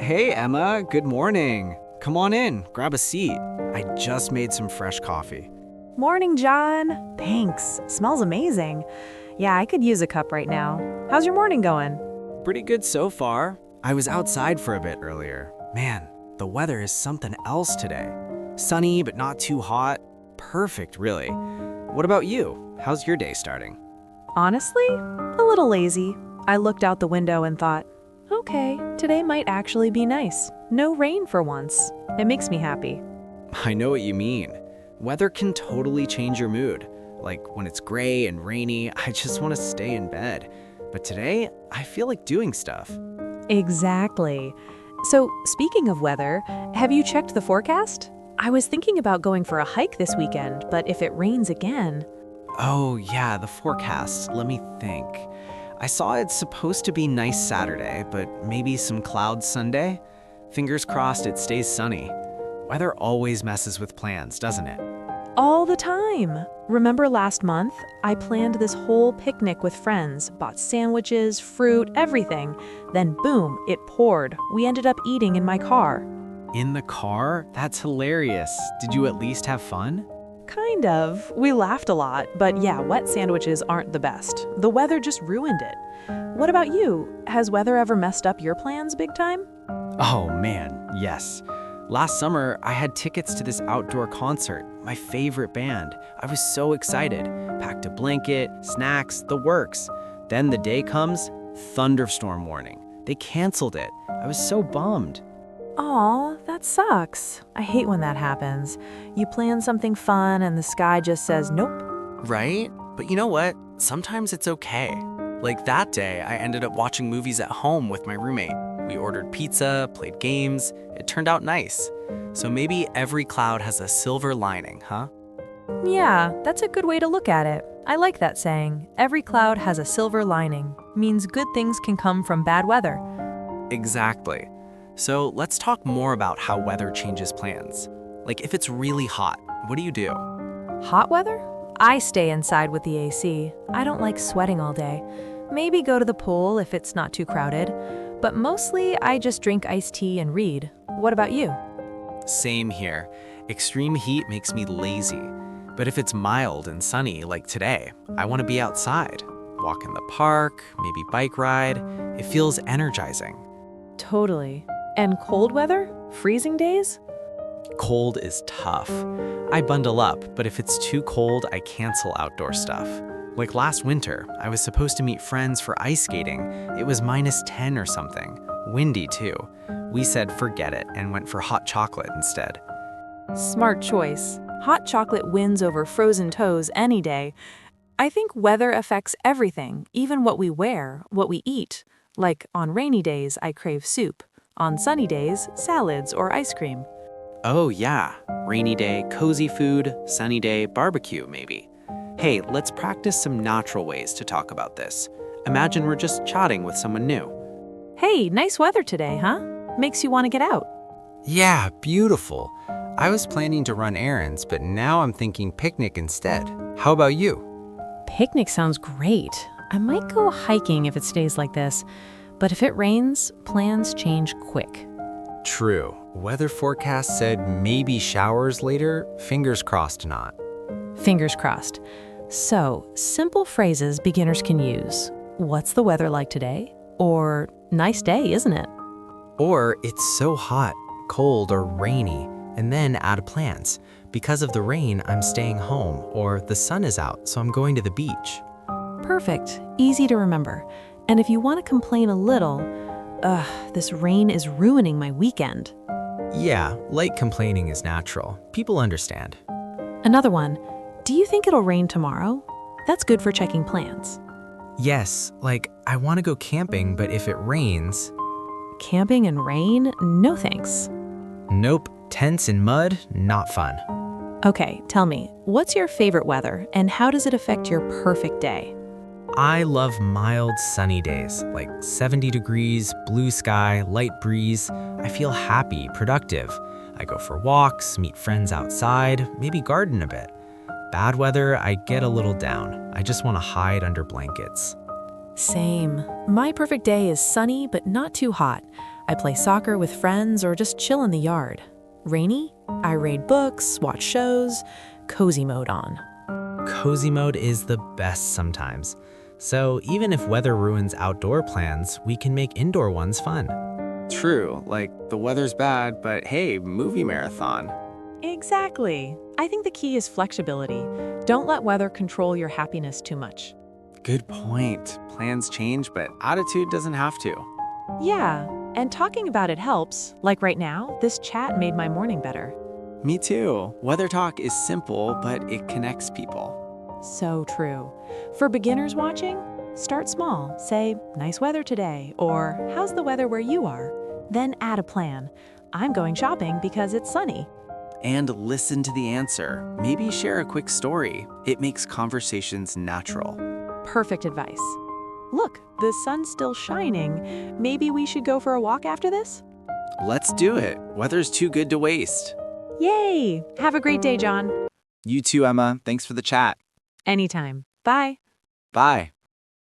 Hey, Emma, good morning. Come on in, grab a seat. I just made some fresh coffee. Morning, John. Thanks. Smells amazing. Yeah, I could use a cup right now. How's your morning going? Pretty good so far. I was outside for a bit earlier. Man, the weather is something else today. Sunny, but not too hot. Perfect, really. What about you? How's your day starting? Honestly, a little lazy. I looked out the window and thought, okay, today might actually be nice. No rain for once. It makes me happy. I know what you mean. Weather can totally change your mood. Like when it's gray and rainy, I just want to stay in bed. But today, I feel like doing stuff. Exactly. So, speaking of weather, have you checked the forecast? I was thinking about going for a hike this weekend, but if it rains again... Oh, yeah, the forecast. Let me think. I saw it's supposed to be nice Saturday, but maybe some clouds Sunday. Fingers crossed it stays sunny. Weather always messes with plans, doesn't it? All the time. Remember last month? I planned this whole picnic with friends, bought sandwiches, fruit, everything. Then boom, it poured. We ended up eating in my car. In the car? That's hilarious. Did you at least have fun? Kind of. We laughed a lot, but yeah, wet sandwiches aren't the best. The weather just ruined it. What about you? Has weather ever messed up your plans big time? Oh man, yes. Last summer, I had tickets to this outdoor concert, my favorite band. I was so excited. Packed a blanket, snacks, the works. Then the day comes, thunderstorm warning. They canceled it. I was so bummed. Aw, that sucks. I hate when that happens. You plan something fun and the sky just says nope. Right? But you know what? Sometimes it's okay. Like that day, I ended up watching movies at home with my roommate. We ordered pizza, played games. It turned out nice. So maybe every cloud has a silver lining, huh? Yeah, that's a good way to look at it. I like that saying. Every cloud has a silver lining. Means good things can come from bad weather. Exactly. So let's talk more about how weather changes plans. Like if it's really hot, what do you do? Hot weather? I stay inside with the AC. I don't like sweating all day. Maybe go to the pool if it's not too crowded. But mostly I just drink iced tea and read. What about you? Same here. Extreme heat makes me lazy. But if it's mild and sunny like today, I want to be outside. Walk in the park, maybe bike ride. It feels energizing. Totally. And cold weather? Freezing days? Cold is tough. I bundle up, but if it's too cold, I cancel outdoor stuff. Like last winter, I was supposed to meet friends for ice skating. It was -10 or something. Windy too. We said forget it and went for hot chocolate instead. Smart choice. Hot chocolate wins over frozen toes any day. I think weather affects everything, even what we wear, what we eat. Like on rainy days, I crave soup. On sunny days, salads or ice cream. Oh yeah, rainy day, cozy food, sunny day, barbecue maybe. Hey, let's practice some natural ways to talk about this. Imagine we're just chatting with someone new. Hey, nice weather today, huh? Makes you want to get out. Yeah, beautiful. I was planning to run errands, but now I'm thinking picnic instead. How about you? Picnic sounds great. I might go hiking if it stays like this. But if it rains, plans change quick. True. Weather forecast said maybe showers later. Fingers crossed not. Fingers crossed. So, simple phrases beginners can use. What's the weather like today? Or, nice day, isn't it? Or it's so hot, cold, or rainy, and then add plans. Because of the rain, I'm staying home. Or the sun is out, so I'm going to the beach. Perfect. Easy to remember. And if you want to complain a little, this rain is ruining my weekend. Yeah, light complaining is natural. People understand. Another one. Do you think it'll rain tomorrow? That's good for checking plans. Yes, like I want to go camping, but if it rains... Camping in rain? No thanks. Nope, tents in mud, not fun. Okay, tell me, what's your favorite weather and how does it affect your perfect day? I love mild, sunny days, like 70 degrees, blue sky, light breeze. I feel happy, productive. I go for walks, meet friends outside, maybe garden a bit. Bad weather, I get a little down. I just want to hide under blankets. Same. My perfect day is sunny but not too hot. I play soccer with friends or just chill in the yard. Rainy? I read books, watch shows, cozy mode on. Cozy mode is the best sometimes. So even if weather ruins outdoor plans, we can make indoor ones fun. True, like the weather's bad, but hey, movie marathon. Exactly. I think the key is flexibility. Don't let weather control your happiness too much. Good point. Plans change, but attitude doesn't have to. Yeah, and talking about it helps. Like right now, this chat made my morning better. Me too. Weather talk is simple, but it connects people. So true. For beginners watching, start small. Say, nice weather today, or how's the weather where you are? Then add a plan. I'm going shopping because it's sunny. And listen to the answer. Maybe share a quick story. It makes conversations natural. Perfect advice. Look, the sun's still shining. Maybe we should go for a walk after this? Let's do it. Weather's too good to waste. Yay! Have a great day, John. You too, Emma. Thanks for the chat. Anytime. Bye. Bye.